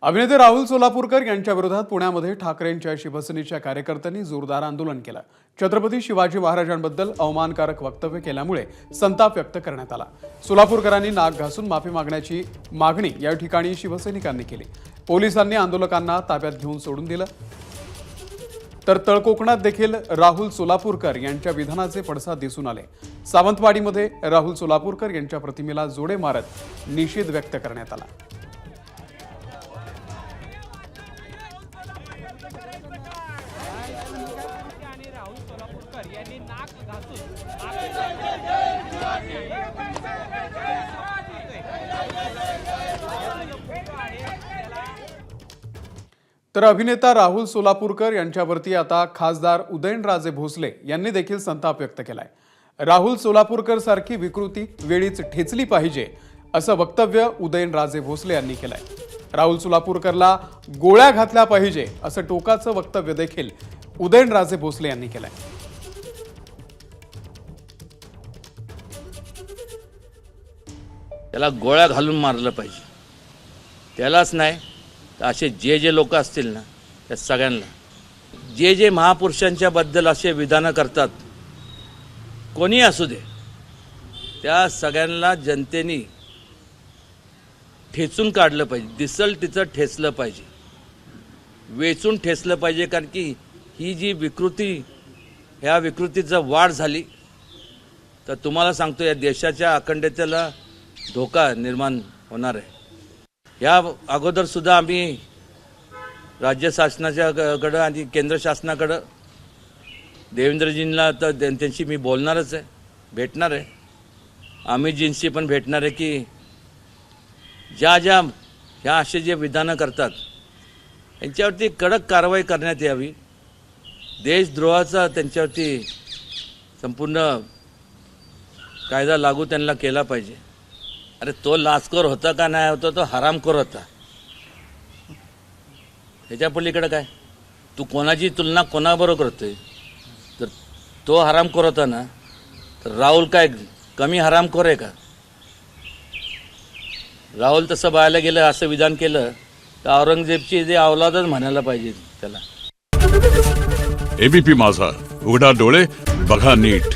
अभिनेते राहुल सोलापूरकर यांच्या विरोधात पुण्यामध्ये ठाकरेंच्या शिवसेनेच्या कार्यकर्त्यांनी जोरदार आंदोलन केलं। छत्रपती शिवाजी महाराजांबद्दल अवमानकारक वक्तव्य केल्यामुळे संताप व्यक्त करण्यात आला। सोलापूरकरांनी नाक घासून माफी मागण्याची मागणी या ठिकाणी शिवसैनिकांनी केली। पोलिसांनी आंदोलकांना ताब्यात घेऊन सोडून दिलं। तर तळकोकणात देखील राहुल सोलापूरकर यांच्या विधानाचे पडसाद दिसून आले। सावंतवाडीमध्ये राहुल सोलापूरकर यांच्या प्रतिमेला जोडे मारत निषेध व्यक्त करण्यात आला। तर अभिनेता राहुल सोलापूरकर यांच्यावरती आता खासदार उदयनराजे भोसले यांनी देखील संताप व्यक्त केलाय। राहुल सोलापूरकर सारखी विकृती वेळीच ठेचली पाहिजे असं वक्तव्य उदयनराजे भोसले यांनी केलंय। राहुल सोलापूरकरला गोळ्या घातल्या पाहिजे असं टोकाचं वक्तव्य देखील उदयनराजे भोसले यांनी केलंय। त्याला गोळ्या घालून मारलं पाहिजे। त्यालाच नाही तर असे जे लोक असतील ना त्या सगळ्यांना जे महापुरुषांच्या बद्दल असे विधानं करतात कोणी असू दे त्या सगळ्यांना जनतेने ठेचून काढलं पाहिजे। दिसल तिचं ठेचलं पाहिजे, वेचून ठेचलं पाहिजे। कारण की ही जी विकृती ह्या विकृतीचं वाढ झाली तर तुम्हाला सांगतो या देशाच्या अखंडतेला धोका निर्माण होणार आहे। या अगोदर सुद्धा आम्ही राज्य शासनाच्याकडं आणि केंद्र शासनाकडं देवेंद्रजींना तर त्यांची मी बोलणारच आहे, भेटणार आहे। अमितजींशी पण भेटणार आहे की ह्या असे जे विधानं करतात यांच्यावरती कडक कारवाई करण्यात यावी। देशद्रोहाचा त्यांच्यावरती संपूर्ण कायदा लागू त्यांना केला पाहिजे। अरे तो लाचखोर होता का नाही होता, तो हरामखोर होता। ह्याच्या पलीकडे काय तू कोणाची तुलना कोणाबरोबर करतोय? तर तो हरामखोर होता ना तर राहुल काय कमी हरामखोर आहे का? राहुल तसं बाळायला गेलं असं विधान केलं तर औरंगजेबची जे औलादच म्हणायला पाहिजे त्याला। एबीपी माझा, उघडा डोळे बघा नीट।